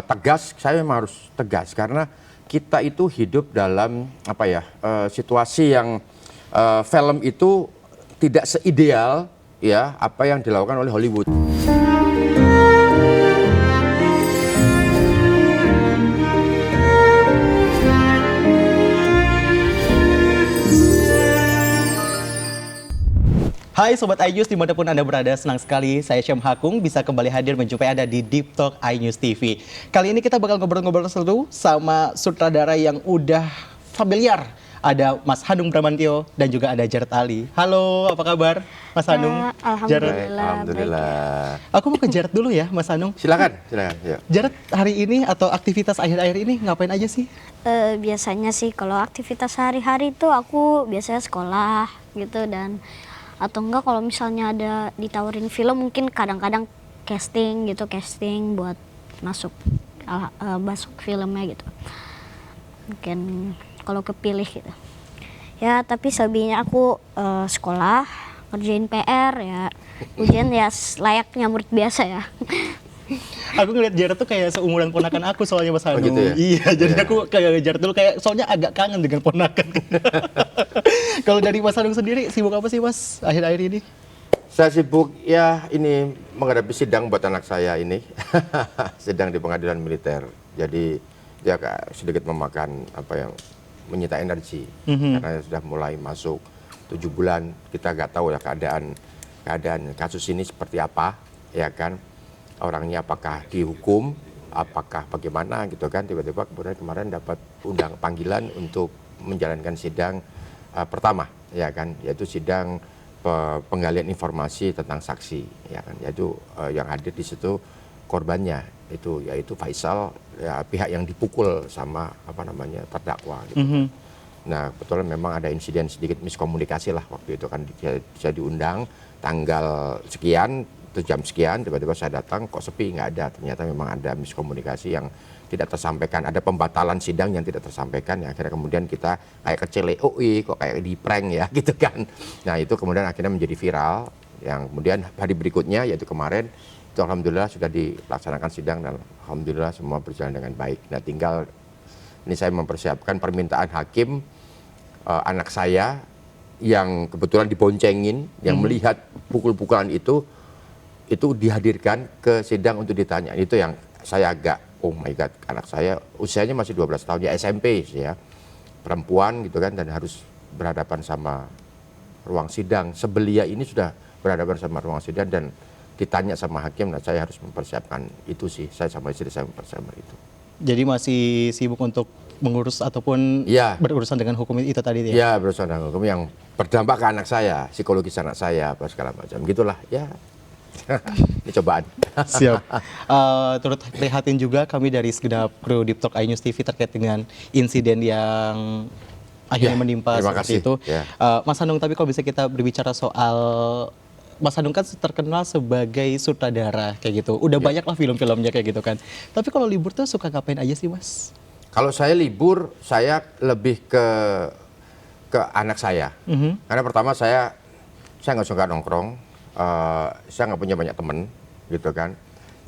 tegas, saya memang harus tegas karena kita itu hidup dalam situasi yang film itu tidak seideal ya apa yang dilakukan oleh Hollywood. Hai Sobat iNews dimanapun Anda berada, senang sekali saya Syam Hakung bisa kembali hadir menjumpai Anda di Deep Talk iNews TV. Kali ini kita bakal ngobrol-ngobrol seru sama sutradara yang udah familiar. Ada Mas Hanung Bramantyo dan juga ada Jared Ali. Halo, apa kabar Mas Hanung? Alhamdulillah. Aku mau ke Jared dulu ya Mas Hanung. Silakan. Ya. Jared, hari ini atau aktivitas akhir-akhir ini ngapain aja sih? Biasanya sih kalau aktivitas sehari-hari itu aku biasanya sekolah gitu, dan atau enggak kalau misalnya ada ditawarin film mungkin kadang-kadang casting buat masuk filmnya gitu, mungkin kalau kepilih gitu ya. Tapi selebihnya aku sekolah, ngerjain PR ya, ujian ya layaknya murid biasa ya. Aku ngeliat Jared tuh kayak seumuran ponakan aku soalnya Mas Hanung. Gitu ya? Iya, jadi aku kayak Jared dulu kayak soalnya agak kangen dengan ponakan. Kalau dari Mas Hanung sendiri sibuk apa sih Mas akhir-akhir ini? Saya sibuk ya ini menghadapi sidang buat anak saya ini. Sidang di pengadilan militer. Jadi dia sedikit memakan menyita energi karena sudah mulai masuk 7 bulan. Kita nggak tahu ya keadaan kasus ini seperti apa, ya kan? Orangnya apakah dihukum, apakah bagaimana gitu kan. Tiba-tiba kemudian kemarin dapat panggilan untuk menjalankan sidang pertama, ya kan, yaitu sidang penggalian informasi tentang saksi, ya kan, yaitu yang hadir di situ korbannya yaitu Faisal, ya, pihak yang dipukul sama terdakwa gitu. Nah, kebetulan memang ada insiden sedikit miskomunikasi lah waktu itu kan, bisa diundang tanggal sekian, jam sekian, tiba-tiba saya datang kok sepi, nggak ada. Ternyata memang ada miskomunikasi yang tidak tersampaikan, ada pembatalan sidang yang tidak tersampaikan ya. Akhirnya kemudian kita kayak kecele, kok kayak di prank ya gitu kan. Nah itu kemudian akhirnya menjadi viral, yang kemudian hari berikutnya yaitu kemarin itu alhamdulillah sudah dilaksanakan sidang dan alhamdulillah semua berjalan dengan baik. Nah tinggal ini saya mempersiapkan permintaan hakim, anak saya yang kebetulan diboncengin, yang melihat pukul-pukulan itu dihadirkan ke sidang untuk ditanya. Itu yang saya agak, oh my God, anak saya usianya masih 12 tahun, ya SMP ya, perempuan gitu kan, dan harus berhadapan sama ruang sidang. Sebelia ini sudah berhadapan sama ruang sidang dan ditanya sama hakim. Nah saya harus mempersiapkan itu sih, saya sama istri saya mempersiapkan itu. Jadi masih sibuk untuk mengurus ataupun berurusan dengan hukum itu tadi ya? Ya, berurusan dengan hukum yang berdampak ke anak saya, psikologis anak saya, apa segala macam, gitulah ya. Ini cobaan. Siap. Turut prihatin juga kami dari segenap kru Deep Talk iNews TV terkait dengan insiden yang akhirnya menimpa seperti itu. Mas Hanung, tapi kalau bisa kita berbicara soal Mas Hanung kan terkenal sebagai sutradara kayak gitu. Udah banyak lah film-filmnya kayak gitu kan. Tapi kalau libur tuh suka ngapain aja sih Mas? Kalau saya libur, saya lebih ke anak saya. Karena pertama saya nggak suka nongkrong. Saya nggak punya banyak teman gitu kan.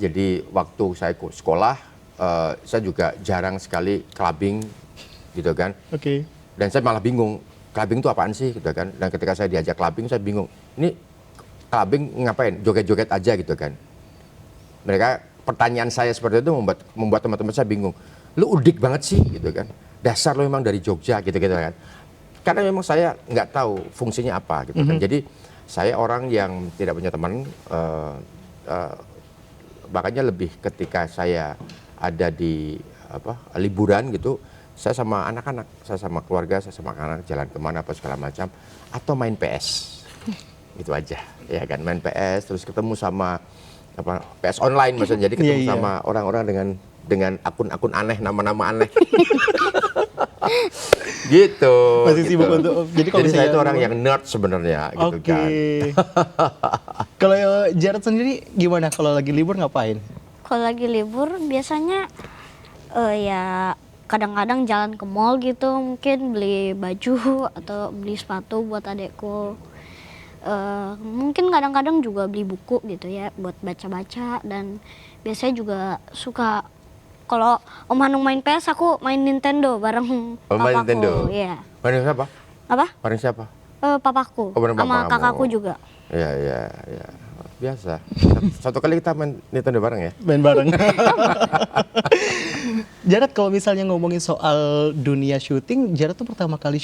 Jadi waktu saya sekolah, saya juga jarang sekali clubbing gitu kan. Dan saya malah bingung, clubbing itu apaan sih gitu kan. Dan ketika saya diajak clubbing, saya bingung, ini clubbing ngapain, joget-joget aja gitu kan. Mereka, pertanyaan saya seperti itu membuat teman-teman saya bingung. Lu udik banget sih gitu kan, dasar lu memang dari Jogja gitu kan. Karena memang saya nggak tahu fungsinya apa gitu kan. Jadi saya orang yang tidak punya teman, makanya lebih ketika saya ada di liburan gitu, saya sama anak-anak, saya sama keluarga, saya sama anak-anak jalan kemana apa segala macam, atau main PS, itu aja, ya kan, main PS, terus ketemu sama PS online maksudnya, jadi ketemu sama orang-orang dengan akun-akun aneh, nama-nama aneh. Gitu. Masih sibuk untuk jadi saya itu orang yang nerd sebenarnya gitu kan. Kalau Jared sendiri gimana kalau lagi libur ngapain? Kalau lagi libur biasanya ya kadang-kadang jalan ke mall gitu, mungkin beli baju atau beli sepatu buat adekku. Mungkin kadang-kadang juga beli buku gitu ya buat baca-baca, dan biasanya juga suka kalau Om Hanung main PS, aku main Nintendo bareng Oh, main papaku. Nintendo. Iya. Bareng siapa? Apa? Bareng siapa? Papaku. Oh, bareng sama papa kamu. kakakku juga. Iya, iya, iya. Biasa. Satu kali kita main Nintendo bareng ya. Main bareng. Jarod, kalau misalnya ngomongin soal dunia syuting, Jarod tuh pertama kali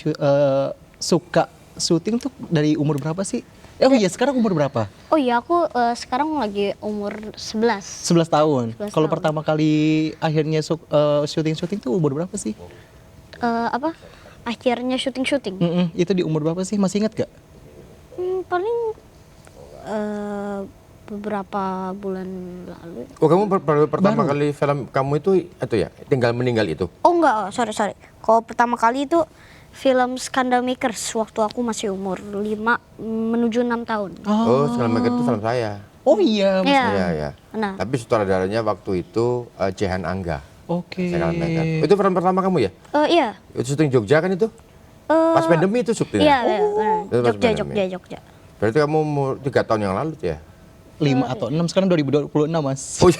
suka syuting tuh dari umur berapa sih? Oh iya, sekarang umur berapa? Oh iya, aku sekarang lagi umur 11. 11 tahun. 11 Kalau tahun. pertama kali akhirnya syuting-syuting tuh umur berapa sih? Apa? Akhirnya syuting-syuting. Itu di umur berapa sih? Masih ingat gak? Paling beberapa bulan lalu. Oh, kamu pertama kali film kamu itu ya, Tinggal Meninggal itu? Oh enggak, sorry. Kalau pertama kali itu film Scandal Makers waktu aku masih umur 5 menuju 6 tahun. Oh, Scandal Makers itu film saya. Oh iya. Iya. Iya, iya. Nah. Tapi sutradaranya waktu itu Jehan Angga. Oke. Scandal Makers. Itu film pertama kamu ya? Iya. Itu syuting Jogja kan itu? Pas pandemi itu syutingnya? Iya, benar. Itu pas pandemi. Jogja. Berarti kamu umur 3 tahun yang lalu tuh ya? 5 atau 6, sekarang 2026 mas. Oh,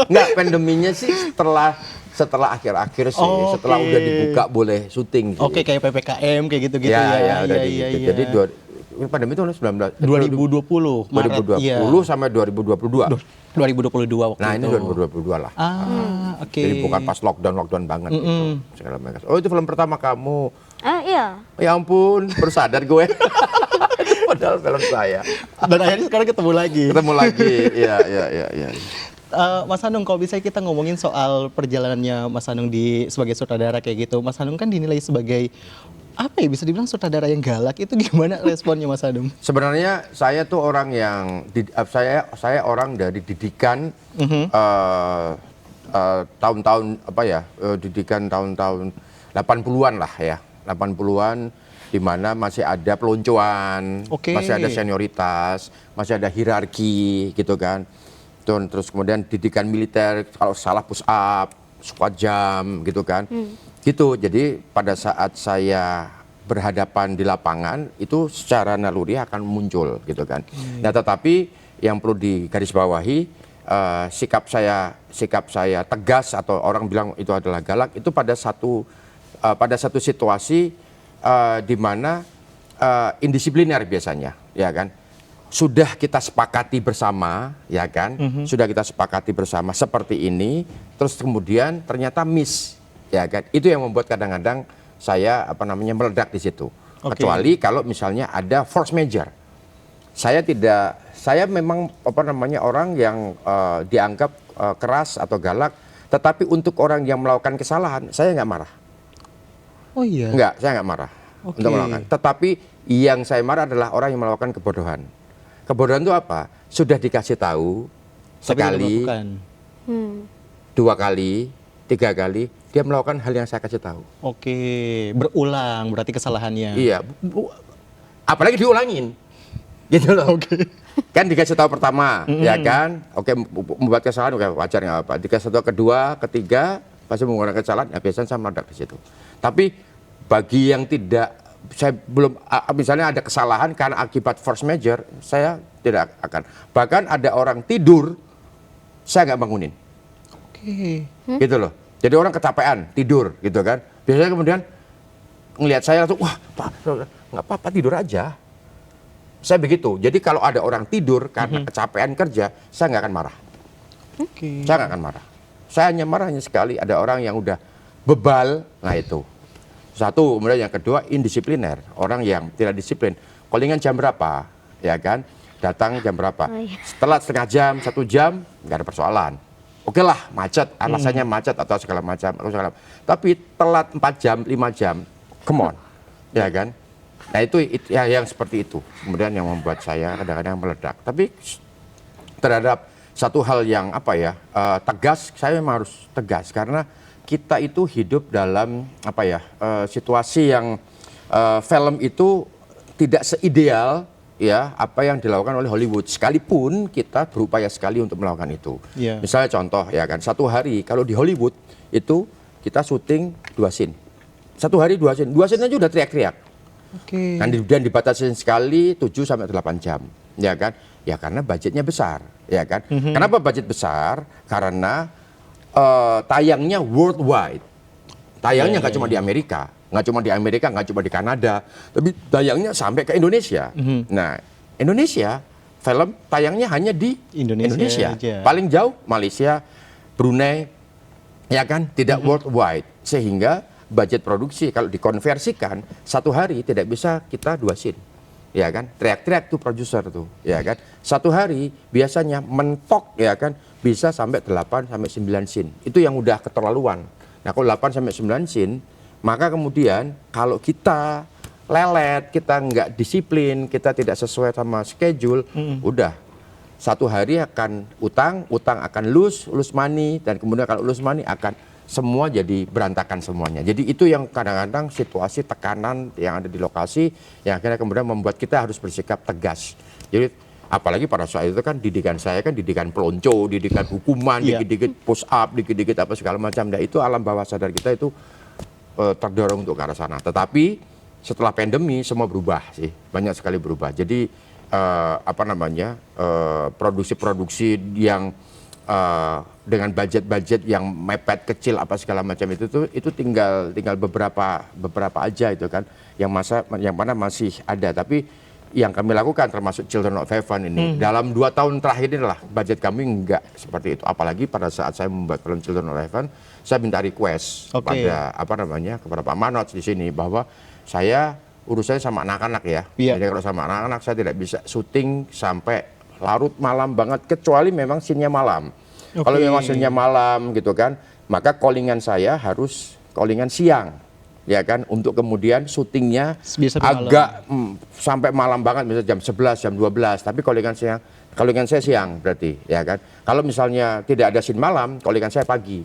enggak, pandeminya sih setelah akhir-akhir sih, Oh, setelah oke. udah dibuka boleh syuting sih. Oke, kayak PPKM kayak gitu-gitu Ya, ya. ya, udah Iya, gitu. iya. Jadi pandemi itu 2020 Maret. 2020 Iya. sampai 2022. 2022 waktu Nah, itu. ini 2022 lah. Oke. Jadi bukan pas lockdown banget gitu. Segala macam. Oh, itu film pertama kamu. Iya. Ya ampun, baru sadar gue. Padahal film saya. Dan akhirnya sekarang ketemu lagi. Ketemu lagi. Iya, iya, iya, iya. Mas Hanung, kalau bisa kita ngomongin soal perjalanannya Mas Hanung sebagai sutradara kayak gitu. Mas Hanung kan dinilai sebagai apa ya, bisa dibilang sutradara yang galak. Itu gimana responnya Mas Hanung? Sebenarnya saya tuh orang yang saya orang dari didikan tahun-tahun didikan tahun-tahun 80-an lah ya. 80-an di mana masih ada peloncoan, Oke. masih ada senioritas, masih ada hierarki gitu kan. Terus kemudian didikan militer, kalau salah push up, squat jam gitu kan. Gitu. Jadi pada saat saya berhadapan di lapangan itu secara naluri akan muncul gitu kan. Nah, tetapi yang perlu digarisbawahi sikap saya tegas atau orang bilang itu adalah galak itu pada satu situasi di mana indisipliner biasanya, ya kan? Sudah kita sepakati bersama, ya kan? Sudah kita sepakati bersama seperti ini, terus kemudian ternyata miss, ya kan? Itu yang membuat kadang-kadang saya meledak di situ. Oke. Kecuali kalau misalnya ada force major. Saya memang orang yang dianggap keras atau galak, tetapi untuk orang yang melakukan kesalahan, saya nggak marah. Oh iya. Enggak, saya nggak marah Oke. untuk melakukan. Tetapi yang saya marah adalah orang yang melakukan kebodohan. Kebodohan itu apa? Sudah dikasih tahu Tapi tidak sekali, melakukan. 2 kali, 3 kali, dia melakukan hal yang saya kasih tahu. Oke, berulang berarti kesalahannya. Iya, apalagi diulangin, gitu loh. Kan dikasih tahu pertama, ya kan? Oke, membuat kesalahan, oke, wajar nggak apa. Dikasih tahu kedua, ketiga, pasti menggunakan kesalahan. Ya biasanya saya meledak di situ. Tapi bagi yang tidak, saya belum, misalnya ada kesalahan karena akibat force major, saya tidak akan. Bahkan ada orang tidur, saya nggak bangunin, Oke. gitu loh. Jadi orang kecapean, tidur, gitu kan. Biasanya kemudian ngelihat saya langsung, wah, Pak, nggak apa-apa, tidur aja. Saya begitu. Jadi kalau ada orang tidur karena kecapean kerja, saya nggak akan marah. Oke. Saya nggak akan marah. Saya hanya marah hanya sekali ada orang yang udah bebal, nah itu. Satu, kemudian yang kedua indisipliner, orang yang tidak disiplin. Callingan jam berapa, ya kan? Datang jam berapa? Oh, iya. Setelah setengah jam, 1 jam, nggak ada persoalan. Oke lah, macet, alasannya macet atau segala macam. Tapi telat 4 jam, 5 jam, come on, ya kan? Nah itu ya, yang seperti itu. Kemudian yang membuat saya kadang-kadang meledak. Tapi terhadap satu hal yang tegas, saya memang harus tegas karena kita itu hidup dalam situasi yang film itu tidak seideal ya apa yang dilakukan oleh Hollywood, sekalipun kita berupaya sekali untuk melakukan itu. Yeah. Misalnya contoh ya kan, satu hari kalau di Hollywood itu kita syuting 2 scene, 1 hari 2 scene, 2 scene aja udah teriak-teriak. Oke. Dan dibatasi sekali 7 sampai 8 jam, ya kan? Ya karena budgetnya besar, ya kan? Kenapa budget besar? Karena tayangnya worldwide. Tayangnya nggak cuma di Amerika, nggak cuma di Kanada, tapi tayangnya sampai ke Indonesia. Nah, Indonesia film tayangnya hanya di Indonesia. aja. Paling jauh Malaysia, Brunei, ya kan, tidak worldwide. Sehingga budget produksi kalau dikonversikan satu hari tidak bisa kita 2 scene. Ya kan, teriak-teriak tuh produser tuh, ya kan. Satu hari biasanya mentok, ya kan, bisa sampai 8 sampai 9 scene. Itu yang udah keterlaluan. Nah, kalau 8 sampai 9 scene, maka kemudian kalau kita lelet, kita nggak disiplin, kita tidak sesuai sama schedule, udah satu hari akan utang akan lose money, dan kemudian kalau lose money akan semua jadi berantakan semuanya. Jadi itu yang kadang-kadang situasi tekanan yang ada di lokasi yang akhirnya kemudian membuat kita harus bersikap tegas. Jadi apalagi pada saat itu kan didikan saya kan didikan pelonco, didikan hukuman, dikit-dikit push up, dikit-dikit apa segala macam. Nah, itu alam bawah sadar kita itu terdorong untuk ke arah sana. Tetapi setelah pandemi semua berubah sih, banyak sekali berubah. Jadi produksi-produksi yang dengan budget-budget yang mepet kecil apa segala macam itu tinggal beberapa aja itu kan yang mana masih ada. Tapi yang kami lakukan termasuk Children of Heaven ini dalam 2 tahun terakhir inilah budget kami enggak seperti itu. Apalagi pada saat saya membuat film Children of Heaven, saya minta request pada kepada Pak Manoj di sini bahwa saya urusannya sama anak-anak ya. Jadi kalau sama anak-anak saya tidak bisa syuting sampai larut malam banget kecuali memang scene-nya malam. Kalau memang scene-nya malam gitu kan, maka callingan saya harus callingan siang. Ya kan, untuk kemudian syutingnya agak sampai malam banget, misalnya jam 11, jam 12. Tapi callingan saya siang berarti, ya kan. Kalau misalnya tidak ada scene malam, callingan saya pagi.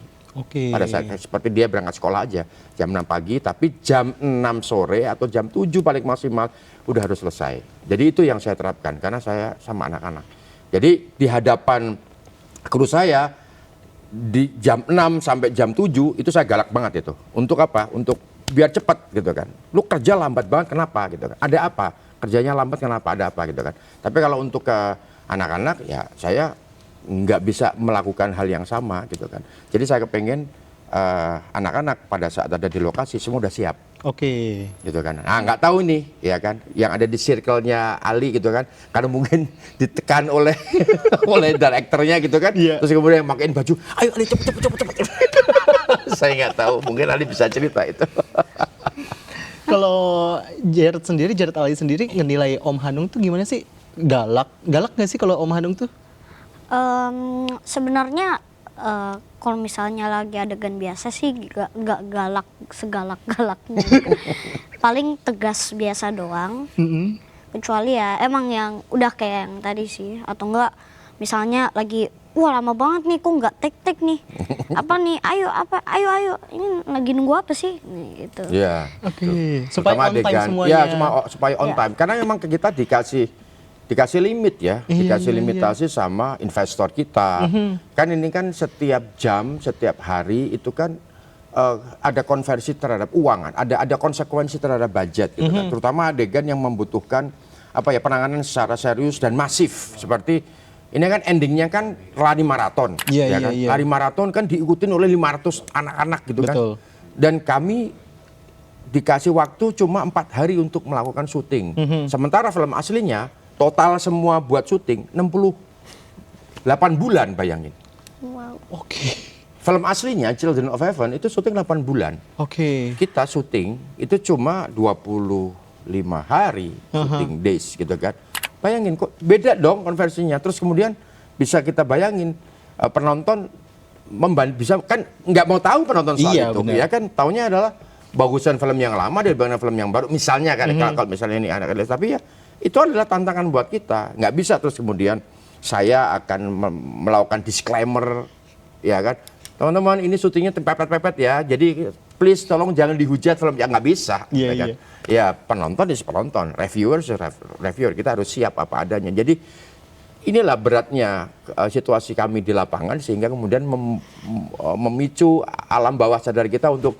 Pada saat seperti dia berangkat sekolah aja, jam 6 pagi, tapi jam 6 sore atau jam 7 paling maksimal udah harus selesai. Jadi itu yang saya terapkan, karena saya sama anak-anak. Jadi di hadapan kru saya, di jam 6 sampai jam 7 itu saya galak banget itu. Untuk apa? Untuk biar cepat gitu kan. Lu kerja lambat banget kenapa gitu kan? Ada apa? Kerjanya lambat kenapa? Ada apa gitu kan? Tapi kalau untuk ke anak-anak ya saya nggak bisa melakukan hal yang sama gitu kan. Jadi saya kepengen anak-anak pada saat ada di lokasi semua udah siap. Gitu kan. Nah, nggak tahu nih ya kan, yang ada di circle-nya Ali gitu kan, karena mungkin ditekan oleh oleh direkturnya gitu kan. Terus kemudian makain baju, ayo Ali cepet. Saya nggak tahu, mungkin Ali bisa cerita itu. Kalau Jared Ali sendiri ngenilai Om Hanung tuh gimana sih? Galak nggak sih kalau Om Hanung tuh? Sebenarnya kalau misalnya lagi adegan biasa sih nggak galak segalak-galaknya. Paling tegas biasa doang. Kecuali ya emang yang udah kayak yang tadi sih, atau enggak misalnya lagi wah lama banget nih kok nggak tek nih. Apa nih? Ayo ini lagi nunggu apa sih? Nih, gitu. Iya. Supaya on time semuanya. Ya, supaya on time. Karena memang kita dikasih limit ya, dikasih limitasi sama investor kita. Kan ini kan setiap jam, setiap hari itu kan ada konversi terhadap uang, ada konsekuensi terhadap budget gitu kan. Terutama adegan yang membutuhkan penanganan secara serius dan masif. Seperti ini kan endingnya kan lari maraton, kan? Lari maraton kan diikutin oleh 500 anak-anak gitu kan. Dan kami dikasih waktu cuma 4 hari untuk melakukan syuting. Sementara film aslinya total semua buat syuting 68 bulan, bayangin. Wow. Film aslinya Children of Heaven itu syuting 8 bulan. Kita syuting itu cuma 25 hari syuting days gitu kan. Bayangin kok beda dong konversinya. Terus kemudian bisa kita bayangin penonton bisa kan nggak mau tahu penonton soal itu. Ya kan taunya adalah bagusan film yang lama dibanding film yang baru misalnya kan. Kalau misalnya ini anak tapi ya itu adalah tantangan buat kita. Nggak bisa terus kemudian saya akan melakukan disclaimer, ya kan. Teman-teman ini syutingnya pepet-pepet ya, jadi please tolong jangan dihujat film yang nggak bisa. Kan? Ya penonton is penonton, reviewer kita harus siap apa adanya. Jadi inilah beratnya situasi kami di lapangan sehingga kemudian memicu alam bawah sadar kita untuk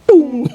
tung.